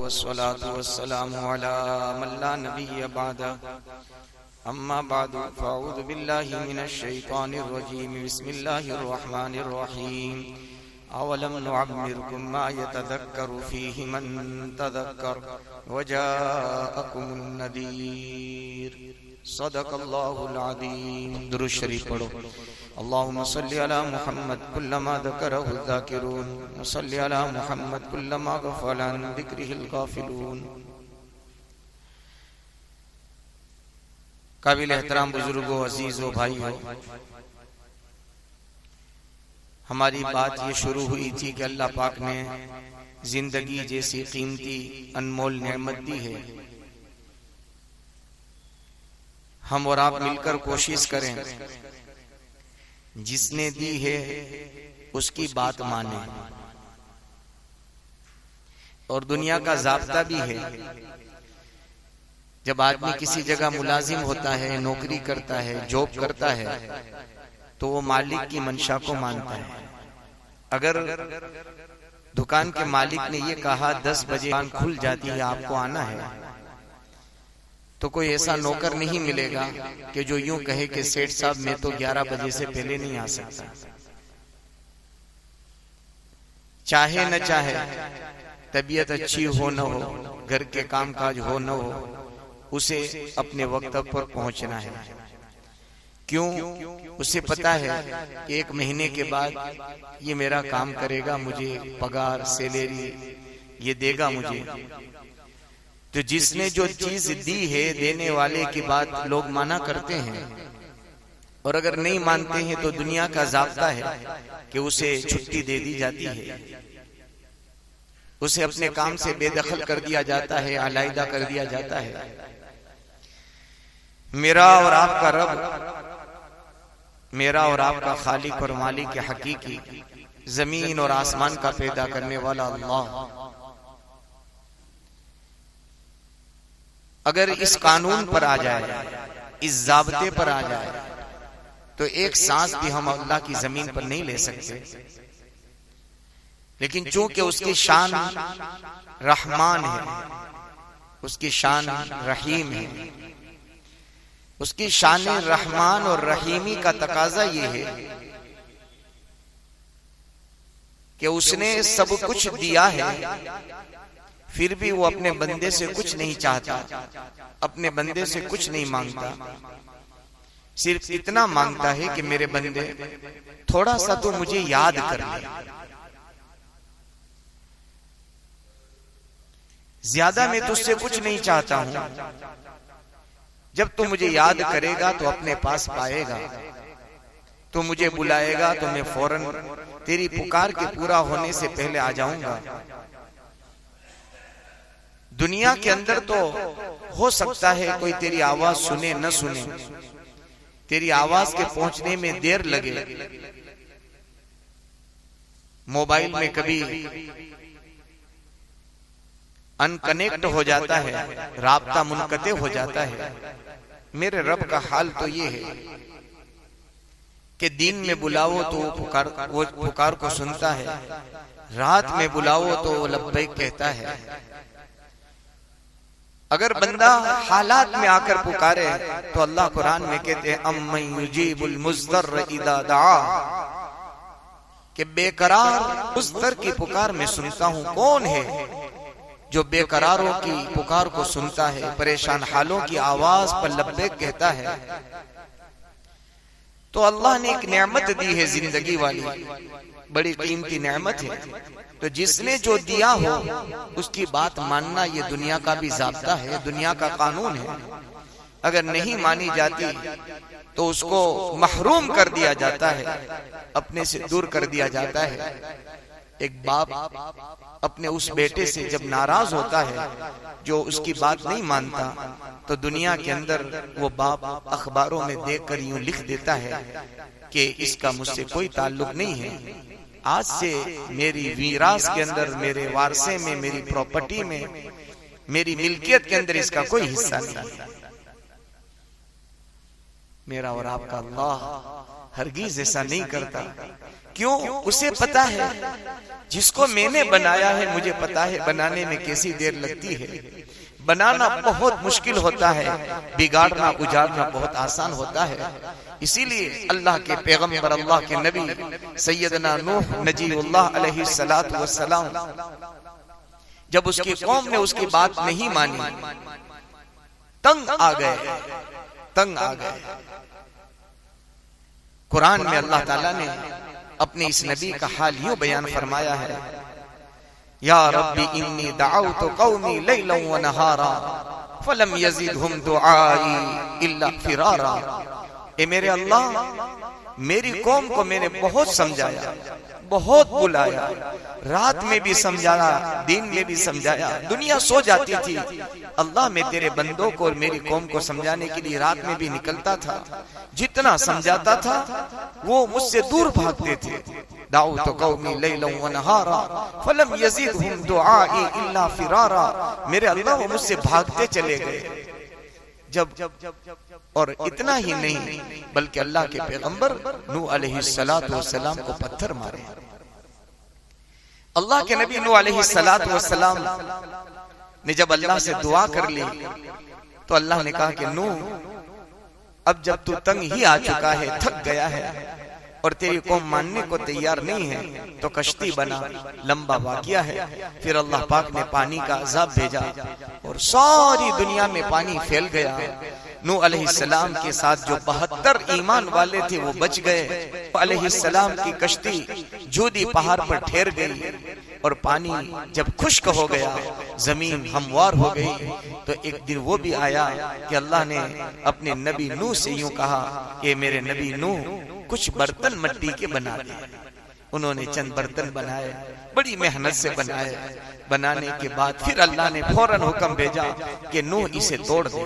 वस्सलातु वस्सलामु अला मन ला नबिय्य बअद अम्मा बाद फ़अऊज़ु बिल्लाहि मिनश शैतानिर रजीम बिस्मिल्लाहिर रहमानिर रहीम अवलम नुअम्मिरकुम मा यतज़क्करु फ़ीहि मन तज़क्कर वजाअकुमुन नज़ीर सदक़ल्लाहुल अज़ीम। दुरूद शरीफ पढ़ो। अल्लाहुम्मा सल्लि अला मुहम्मद कुल्लमा ज़करहु ज़ाकिरून व सल्लि अला मुहम्मद कुल्लमा गफ़ला अन ज़िक्रिहिल गाफ़िलून। काबिल एहतराम बुजुर्गों, अजीजों, भाइयों, हमारी बात ये शुरू हुई थी कि अल्लाह पाक ने जिंदगी जैसी कीमती अनमोल नेमत दी है। हम और आप मिलकर कोशिश करें जिसने दी है उसकी बात माने। और दुनिया का ज़ाब्ता भी है, जब आदमी किसी जगह मुलाजिम होता है, नौकरी करता है, जॉब करता है, तो वो मालिक की मंशा को मानता है। अगर दुकान के मालिक ने ये कहा 10 बजे दुकान खुल जाती है, आपको आना है, तो कोई ऐसा नौकर नहीं मिलेगा कि जो यूं कहे कि सेठ साहब मैं तो 11 बजे से पहले नहीं आ सकता। चाहे न चाहे, तबीयत अच्छी हो न हो, घर के कामकाज हो न हो, उसे अपने वक्त पर पहुंचना है। क्यों? उसे पता है कि 1 महीने के बाद ये मेरा काम करेगा, मुझे पगार सैलरी ये देगा मुझे। तो जिसने जो चीज दी है, देने वाले की बात लोग माना करते हैं, और अगर नहीं मानते हैं तो दुनिया का ज़ाब्ता है कि उसे छुट्टी दे दी जाती है, उसे अपने काम से बेदखल कर दिया जाता है, अलहदा कर दिया जाता है। मेरा और आपका रब, मेरा और आपका खालिक और मालिक हकीकी, जमीन और आसमान का पैदा करने वाला अल्लाह, अगर इस कानून पर आ जाए, इस ज़ाब्ते पर आ जाए, तो एक सांस भी हम अल्लाह की जमीन पर नहीं ले सकते। लेकिन चूंकि उसकी शान रहमान है, उसकी शान रहीम है, उसकी शान रहमान और रहीमी का तकाजा ये है कि उसने सब कुछ दिया है, फिर भी वो अपने बंदे से कुछ नहीं चाहता, अपने बंदे से कुछ नहीं मांगता। सिर्फ इतना मांगता है कि मेरे बंदे थोड़ा सा तो मुझे याद कर ले। ज्यादा मैं तुझसे कुछ नहीं चाहता हूं, जब तू मुझे याद करेगा तो अपने पास पाएगा, तो मुझे बुलाएगा तो मैं फौरन तेरी पुकार के पूरा होने से पहले आ जाऊंगा। दुनिया के अंदर तो हो सकता है कोई तेरी आवाज सुने न सुने, तेरी आवाज के पहुंचने में देर लगे। मोबाइल में कभी अनकनेक्ट हो जाता है, राब्ता मुनकते हो जाता है। मेरे रब का हाल तो ये है कि दिन में बुलाओ तो वो पुकार को सुनता है, रात में बुलाओ तो वो लब्बैक कहता है। अगर बंदा हालात में आकर पुकारे तो अल्लाह कुरान में कहते हैं अम्मन युजीबुल मुज़्ज़र इज़ा दआ, कि बेकरार मुज़्ज़र की पुकार में सुनता हूं। कौन है जो बेकरारों की पुकार को सुनता है, परेशान हालों की आवाज पर लब्बैक कहता है? तो अल्लाह ने एक नेमत दी है, जिंदगी वाली बड़ी कीमती नेमत है। तो जिसने जो दिया हो उसकी बात मानना ये दुनिया का भी ज़ाब्ता है, दुनिया का कानून है। अगर नहीं मानी जाती तो उसको महरूम कर दिया जाता है, अपने से दूर कर दिया जाता है। एक बाप अपने उस बेटे से जब नाराज होता है जो उसकी बात नहीं मानता, तो दुनिया के अंदर वो बाप अखबारों में देखकर यूं लिख देता है कि इसका मुझसे कोई ताल्लुक नहीं है, आज से मेरी वीरास के अंदर, मेरे वारसे में, मेरी प्रॉपर्टी में, मेरी मिल्कियत के अंदर इसका कोई हिस्सा नहीं। मेरा और आपका अल्लाह हरगिज ऐसा नहीं करता। क्यों? उसे पता है जिसको मैंने बनाया है, मुझे पता है बनाने में कैसी देर लगती है। बनाना बहुत मुश्किल होता है, बिगाड़ना उजाड़ना बहुत आसान होता है। इसीलिए अल्लाह के पैगंबर, अल्लाह के नबी सैयदना नूह नजीउल्लाह अलैहि सलातु वस्सलाम, जब उसकी कौम ने उसकी बात नहीं मानी, तंग आ गए। कुरान में अल्लाह ताला ने अपने इस नबी का हाल यूं बयान फरमाया है, या रब्बी इन्नी दअउतु कौमी लैलन व नहारा फलम यजिदहुम दुआई इल्ला फिरारा। ए मेरे अल्लाह, मेरी कौम को मैंने बहुत समझाया, बहुत बुलाया, रात में भी समझाया, दिन में भी समझाया, दुनिया सो जाती थी। अल्लाह, मैं तेरे बंदों को और मेरी कौम को समझाने के लिए रात में भी निकलता था। जितना समझाता था वो मुझसे दूर भागते थे। दाऊतु कौमी लैलन व नहारा फलम यजिदहुम दुआई इल्ला फिरारा। मेरे अल्लाह, वो मुझसे भागते चले गए। और इतना ही नहीं, बल्कि अल्लाह के पैगंबर नूह अलैहिस्सलातु वस्सलाम को पत्थर मारे। अल्लाह के नबी नूह अलैहिस्सलातु वस्सलाम ने जब अल्लाह से दुआ कर ली तो अल्लाह ने कहा कि नूह, अब जब तू तंग ही आ चुका है, थक गया है और तेरी कौम मानने को तैयार नहीं है, तो कश्ती बना। लंबा वाकया है। फिर अल्लाह पाक ने पानी का अज़ाब भेजा और सारी दुनिया में पानी फैल गया। नूह अलैहिस्सलाम के साथ जो 72 ईमान वाले थे वो बच गए। अलैहिस्सलाम की कश्ती जूदी पहाड़ पर ठहर गई और पानी जब खुश्क हो गया, जमीन हमवार हो गई, तो एक दिन वो भी आया कि अल्लाह ने अपने नबी नूह से यूं कहा कि मेरे नबी नूह, कुछ बर्तन मिट्टी के बना दे। उन्होंने चंद बर्तन बनाए, बड़ी मेहनत से बनाए। बनाने के बाद फिर अल्लाह ने फौरन हुक्म भेजा कि नूह इसे तोड़ दे।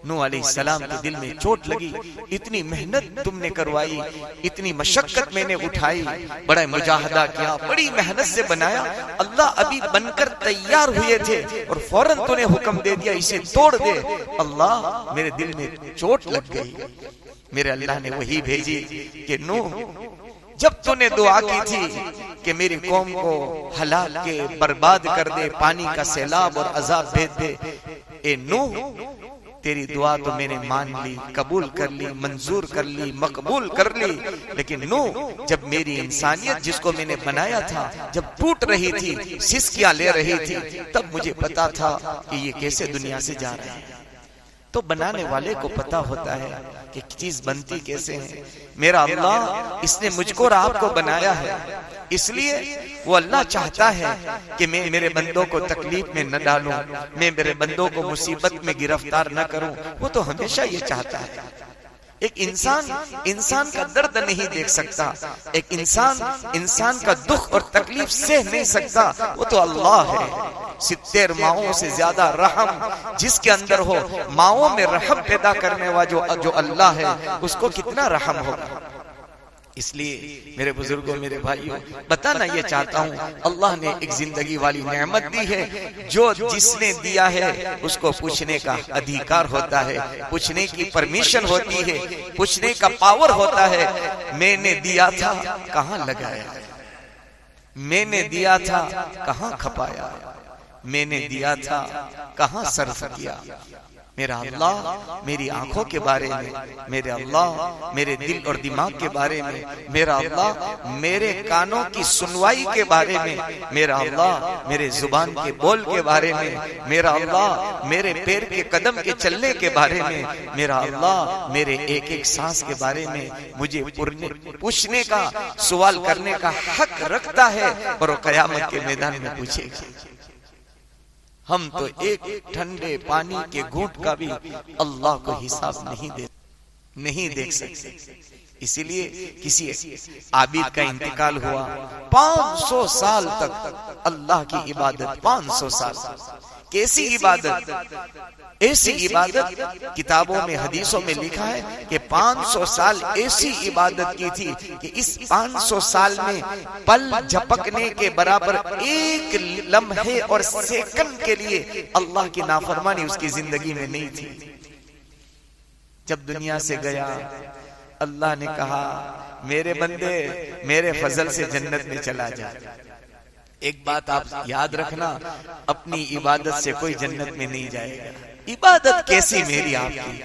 नूह अलैहिस्सलाम के दिल में चोट लगी, इतनी मेहनत तुमने करवाई, इतनी मशक्कत मैंने उठाई, बड़ा मुजाहदा किया, बड़ी मेहनत से बनाया, अल्लाह अभी बनकर तैयार हुए थे और फौरन तूने हुक्म दे दिया इसे तोड़ दे। अल्लाह, मेरे दिल में चोट लग गई। मेरे अल्लाह ने वही भेजी कि नूह, जब तूने दुआ की थी कि मेरी कौम को हलाक के बर्बाद कर दे, पानी का सैलाब और अजाब भेज दे, ए नूह, तेरी दुआ तो मैंने मान ली, कबूल कर ली, मंजूर कर ली, मकबूल कर ली। लेकिन नूह, जब मेरी इंसानियत जिसको मैंने बनाया था जब टूट रही थी, सिसकियां ले रही थी, तब मुझे पता था कि ये कैसे दुनिया से जा रहे हैं। तो बनाने वाले को पता होता है कि चीज बनती कैसे है। मेरा अल्लाह, इसने मुझको और आपको बनाया है, इसलिए वो अल्लाह चाहता है कि मैं मेरे बंदों को तकलीफ में न डालूं, मैं मेरे बंदों को मुसीबत में गिरफ्तार न करूं। वो तो हमेशा ये चाहता है। एक इंसान का दर्द नहीं देख सकता, एक इंसान का दुख और तकलीफ सह नहीं सकता, वो तो अल्लाह है। 70 माओं से ज्यादा रहम जिसके अंदर हो, माओं में रहम पैदा करने वाला जो अल्लाह है, उसको कितना रहम होगा। इसलिए मेरे बुजुर्गों, मेरे भाइयों, बताना ये चाहता हूँ, अल्लाह ने एक जिंदगी वाली नेमत दी है, जो जिसने दिया है उसको पूछने का अधिकार होता है, पूछने की परमिशन होती है, पूछने का पावर होता है। मैंने दिया था, कहाँ लगाया? मैंने दिया था, कहाँ खपाया? मैंने दिया था, कहाँ सर्फ किया? मेरा अल्लाह मेरी आंखों के बारे में, मेरे अल्लाह मेरे दिल और दिमाग के बारे में, मेरा अल्लाह मेरे कानों की सुनवाई के बारे में, मेरा अल्लाह मेरे जुबान के बोल के बारे में, मेरा अल्लाह मेरे पैर के कदम के चलने के बारे में, मेरा अल्लाह मेरे एक एक सांस के बारे में मुझे पूछने का, सवाल करने का हक रखता है और वो कयामत के मैदान में पूछेगा। हम तो एक ठंडे पानी के घूंट का भी अल्लाह को हिसाब नहीं देख सकते। इसीलिए किसी आबिद का इंतकाल हुआ, 500 साल तक अल्लाह की इबादत, 500 साल। कैसी इबादत? ऐसी इबादत किताबों में, हदीसों में लिखा है कि 500 साल ऐसी इबादत की थी कि इस 500 साल में पल झपकने के बराबर एक लम्हे और सेकंड के लिए अल्लाह की नाफरमानी उसकी जिंदगी में नहीं थी। जब दुनिया से गया अल्लाह ने कहा मेरे बंदे मेरे फजल से जन्नत में चला जा। एक बात आप याद रखना, अपनी इबादत से कोई जन्नत में नहीं जाएगा। इबादत कैसी मेरी आपकी?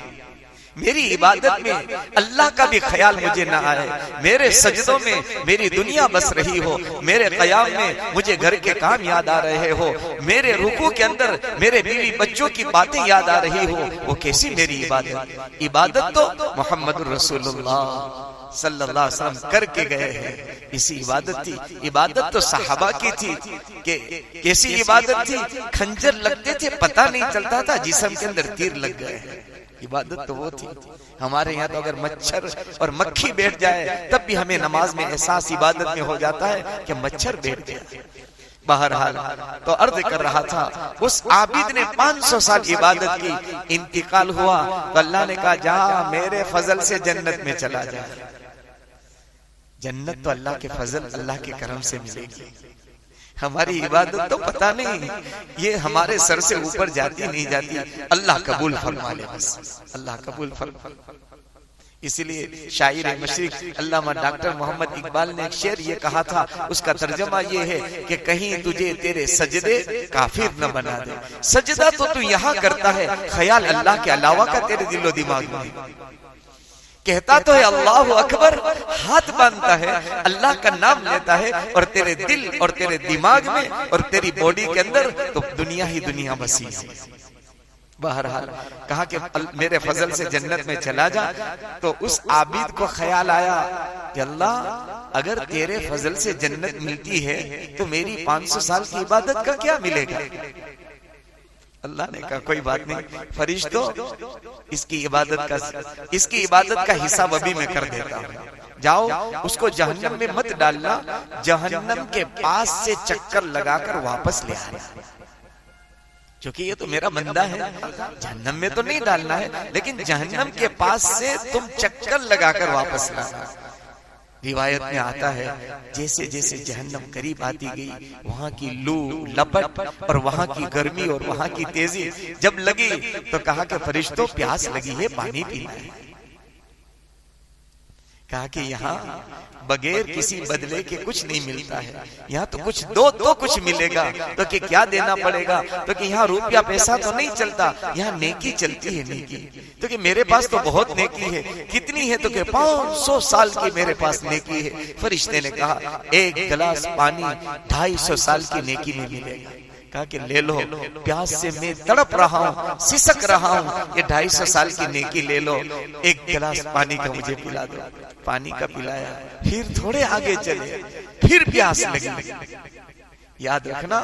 मेरी इबादत में अल्लाह का भी ख्याल मुझे ना आए, मेरे सजदों में मेरी दुनिया बस रही हो, मेरे क़याम में मुझे घर के काम याद आ रहे हो, मेरे रुकू के अंदर मेरे बीवी बच्चों की बातें याद आ रही हो, वो कैसी मेरी इबादत? इबादत तो मोहम्मद रसूलुल्लाह सल्लल्लाहु अलैहि वसल्लम करके गए हैं, इसी इबादत थी। इबादत तो सहाबा की थी कि कैसी इबादत थी? खंजर लगते थे पता नहीं चलता था जिस्म के अंदर तीर लग गए। इबादत तो वो थी। हमारे यहाँ तो अगर मच्छर और मक्खी बैठ जाए तब भी हमें नमाज में एहसास इबादत में हो जाता है कि मच्छर बैठ गया। बहरहाल तो अर्ज कर रहा था, उस आबिद ने 500 साल इबादत की, इंतकाल हुआ तो अल्लाह ने कहा जा मेरे फजल से जन्नत में चला जा। जन्नत तो अल्लाह के फजल अल्लाह के करम से मिलेगी। हमारी इबादत तो पता नहीं ये हमारे सर से ऊपर जाती नहीं जाती। अल्लाह कबूल फरमा ले, बस अल्लाह कबूल फरमा। इसीलिए शायर मशरिक अल्लामा डॉक्टर मोहम्मद इकबाल ने एक शेर ये कहा था, उसका तर्जमा ये है कि कहीं तुझे तेरे सजदे काफिर न बना दे। सजदा तो तू यहाँ करता है, ख्याल अल्लाह के अलावा का तेरे दिलो दिमाग में। कहता तो है अल्लाह अकबर, हाथ बांधता है, अल्लाह का नाम लेता है, और तेरे दिल और तेरे दिमाग में और तेरी बॉडी के अंदर तो दुनिया ही दुनिया बसी है। बहरहाल कहा कि मेरे फजल से जन्नत में चला जा। तो उस आबिद को ख्याल आया कि अल्लाह अगर तेरे फजल से जन्नत मिलती है तो मेरी 500 साल की इबादत का क्या मिलेगा? अल्लाह ने कहा कोई बात नहीं फरिश्तों, इसकी इबादत का हिसाब अभी मैं कर देता हूँ। जाओ उसको जहन्नम में मत डालना, जहन्नम के पास से चक्कर लगाकर वापस ले आना, क्योंकि ये तो मेरा बंदा है। जहन्नम में तो नहीं डालना है, लेकिन जहन्नम के पास से तुम चक्कर लगाकर वापस लाना। रिवायत में आता है जैसे जैसे जहन्नम करीब आती गई, वहां की लू लपट और वहां की गर्मी और वहां की तेजी जब लगी तो कहा कि फरिश्तों प्यास लगी है, पानी पीना है। कहा कि यहाँ बगैर किसी बदले के कुछ नहीं मिलता है, यहाँ तो कुछ दो तो कुछ मिलेगा, तो कि क्या देना पड़ेगा? तो कि यहाँ रुपया पैसा तो नहीं चलता, यहाँ नेकी चलती है। नेकी तो कि मेरे पास तो बहुत नेकी है। कितनी है? तो कि 500 साल की मेरे पास नेकी है। फरिश्ते ने कहा एक गिलास पानी 250 साल की नेकी में मिलेगा। कहा कि ले लो, प्यास से मैं तड़प रहा हूँ, सिसक रहा हूँ, ये 250 साल की नेकी ले लो, एक गिलास पानी का मुझे पिला दो। पानी का पिलाया, फिर थोड़े आगे चले, फिर प्यास लगी। याद रखना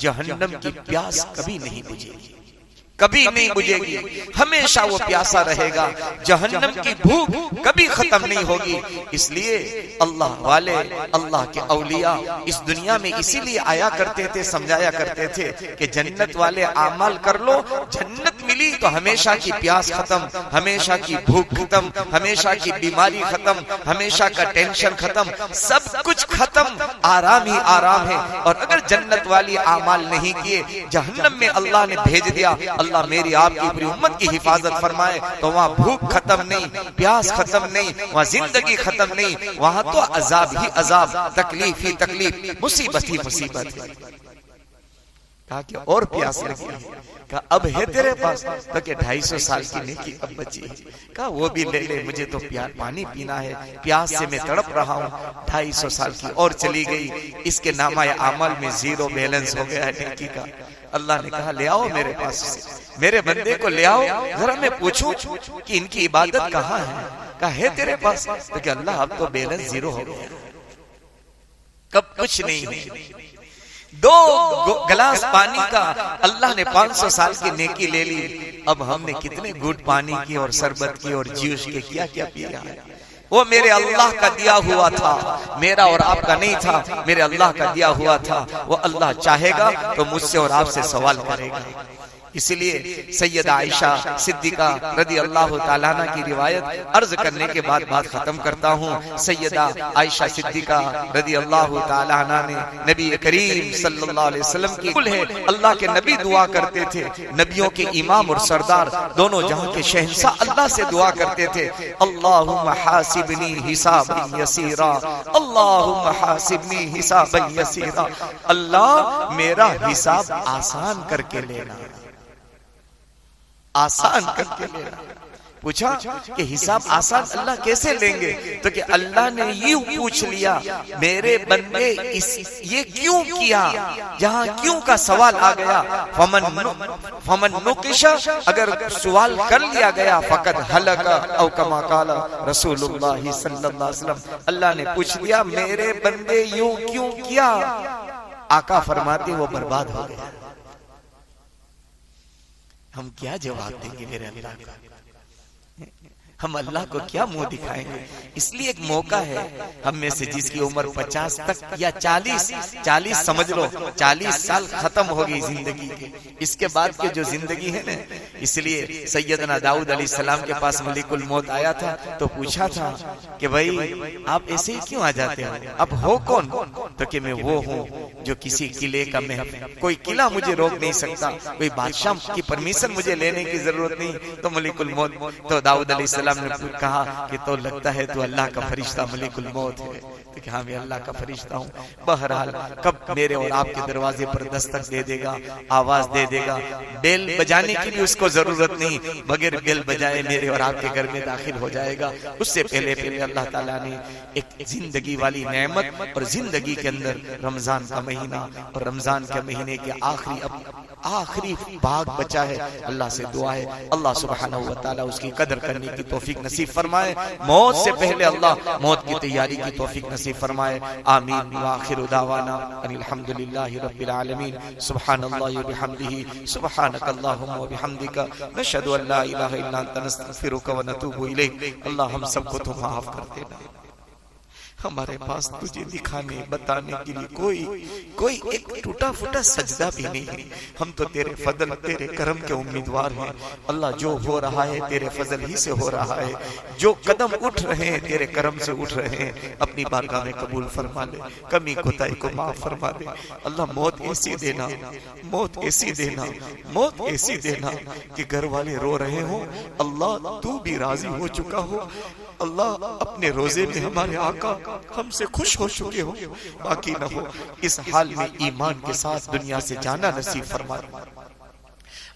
जहन्नम की प्यास कभी नहीं बुझेगी, कभी नहीं बुझेगी, हमेशा वो प्यासा रहेगा। जहन्नम की भूख कभी खत्म नहीं होगी। इसलिए अल्लाह वाले, अल्लाह के औलिया इस दुनिया में इसीलिए आया करते थे, समझाया करते थे कि जन्नत वाले आमाल कर लो, जन्नत मिली तो हमेशा की प्यास खत्म, हमेशा की भूख खत्म, हमेशा की बीमारी खत्म, हमेशा का टेंशन खत्म, सब कुछ खत्म, आराम ही आराम है। और अगर जन्नत वाली आमाल नहीं किए, जहन्नम में अल्लाह ने भेज दिया, अल्लाह मेरी आपकी पूरी उम्मत की हिफाजत फरमाए, तो वहाँ भूख खत्म नहीं, प्यास खत्म नहीं, वहाँ जिंदगी खत्म नहीं, वहाँ तो अजाब ही अजाब, तकलीफ ही तकलीफ, मुसीबत ही मुसीबत। कहा कि और प्यास लगी, कहा अब है तेरे पास? तो कि 250 साल की नेकी अब बची। कहा वो भी ले ले, मुझे तो पानी पीना है, प्यास से मैं तड़प रहा हूँ। 250 साल की और चली गई, इसके नामा अमल में 0 बैलेंस हो गया है नेकी का। अल्लाह ने कहा ले आओ मेरे पास से, मेरे बंदे को ले आओ, जरा मैं पूछूं कि इनकी इबादत कहाँ है। कहा है तेरे पास? तो कि अल्लाह अब तो बैलेंस 0 हो गया, कब कुछ नहीं है। 2 गिलास पानी का अल्लाह ने 500 साल की नेकी ले ली। अब हमने कितने घूंट पानी की और शरबत की और जूस के क्या क्या पिया है। वो मेरे अल्लाह का दिया हुआ था, मेरा और आपका नहीं था, मेरे अल्लाह का दिया हुआ था। वो अल्लाह चाहेगा तो मुझसे और आपसे सवाल करेगा। इसलिए सैयदा आयशा सिद्दीका रदी अल्लाह ताला अन्हा की रिवायत अर्ज करने के बाद बात खत्म करता हूँ। सैयदा आयशा सिद्दीका रदी अल्लाह ताला अन्हा ने नबी करीम सल्लल्लाहु अलैहि वसल्लम की कुल है, अल्लाह के नबी दुआ करते थे, नबियों के इमाम और सरदार दोनों जहां के शहंशाह अल्लाह से दुआ करते थे, अल्लाहुम्मा हासिबनी हिसाबन यसीरा, अल्लाहुम्मा हासिबनी हिसाबन यसीरा, अल्लाह मेरा हिसाब आसान करके लेना, आसान करके लेना। पूछा कि हिसाब आसान अल्लाह कैसे लेंगे? तो कि अल्लाह ने यूं पूछ लिया, मेरे बंदे ये क्यों किया, जहां क्यों का सवाल आ गया, फमन नुकिशा, अगर सवाल कर लिया गया फकत हलका औ कमा काला रसूलुल्लाह सल्लल्लाहु अलैहि वसल्लम, अल्लाह ने पूछ लिया मेरे बंदे यूं क्यों किया, आका फरमाते वो बर्बाद हो गया। हम क्या जवाब देंगे मेरे अल्लाह का? हम अल्लाह को क्या मुंह दिखाएंगे? इसलिए एक मौका है, हम में से जिसकी उम्र 50 तक या 40 समझ लो, 40 साल खत्म हो गई जिंदगी के, इसके बाद की जो जिंदगी है ना, इसलिए सैयदना दाऊद अलैहिस्सलाम के पास मलिकुल मौत आया था तो पूछा था कि भाई आप ऐसे ही क्यों आ जाते हो, अब हो कौन? तो कि मैं वो हूँ जो किसी किले का महल, कोई किला मुझे रोक नहीं सकता, कोई बादशाह की परमिशन मुझे लेने की जरूरत नहीं। तो मलिकुल मौत, तो दाऊद अलैहिस्सलाम ने कहा कि तो लगता है तू अल्लाह का फरिश्ता मलिकुल मौत है। तो कि हाँ मैं अल्लाह का फरिश्ता हूँ। बहरहाल कब मेरे और आपके दरवाजे पर दस्तक दे देगा, आवाज दे देगा, बेल बजाने की भी उसको जरूरत नहीं, बगैर बेल बजाए मेरे और आपके घर में दाखिल हो जाएगा। उससे पहले पहले अल्लाह ताला ने एक जिंदगी वाली नेमत और जिंदगी के अंदर रमजान का महीना और रमजान के महीने के आखिरी भाग बचा है। अल्लाह से दुआ है अल्लाह सुब्हानहू व तआला उसकी कदर करने की तौफीक नसीब फरमाए, मौत से पहले अल्लाह मौत की तैयारी की तौफीक नसीब फरमाए। आमीन व आखिरु दावाना अनिल हम्दुलिल्लाहि रब्बिल आलमीन। सुब्हानल्लाहि व बिहम्दिही सुब्हानकल्लाहुम्मा व बिहम्दिका नशहदु अन ला इलाहा इल्ला अंता नस्तगफिरुका व नतूबु इलैक। अल्लाह हम सबको तो माफ कर देना। हमारे पास तुझे दिखाने बताने के लिए कोई एक टूटा फूटा सजदा भी नहीं है। हम तो तेरे फजल तेरे करम के उम्मीदवार हैं। अल्लाह जो हो रहा है तेरे फजल ही से हो रहा है, जो कदम उठ रहे हैं तेरे करम से उठ रहे हैं। अपनी बारगाह में कबूल फरमा ले, कमी कोताही को माफ फरमा दे। अल्लाह मौत ऐसी देना, मौत ऐसी देना, मौत ऐसी देना कि घर वाले रो रहे हो, अल्लाह तू भी राजी हो चुका हो। अल्लाह अपने रोजे में हमारे आका हमसे खुश हो चुके हो, बाकी न हो। इस हाल में ईमान के साथ दुनिया से जाना नसीब फरमा।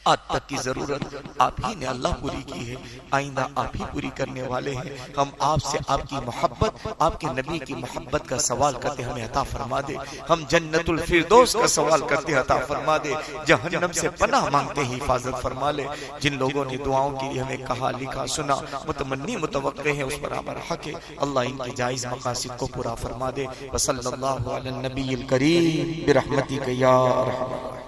आज तक की जरूरत आप ही ने अल्लाह पूरी की है, आइंदा आप ही पूरी करने वाले हैं। हम आपसे आपकी मोहब्बत, आपके नबी की मोहब्बत का सवाल करते हमें अता फरमा दे। हम जन्नतुल फिरदौस का सवाल करते अता फरमा दे। जहन्नम से पनाह मांगते ही हिफाजत फरमा ले। जिन लोगों ने दुआओं के लिए हमें कहा लिखा सुना मुतमन्नी मुतवक्के हैं, उस पर हमारा हक है। अल्लाह इनकी जायज मकासिद को पूरा फरमा दे। वसल्लल्लाहु अला नबील करीम बिरहमतिक या रहमान।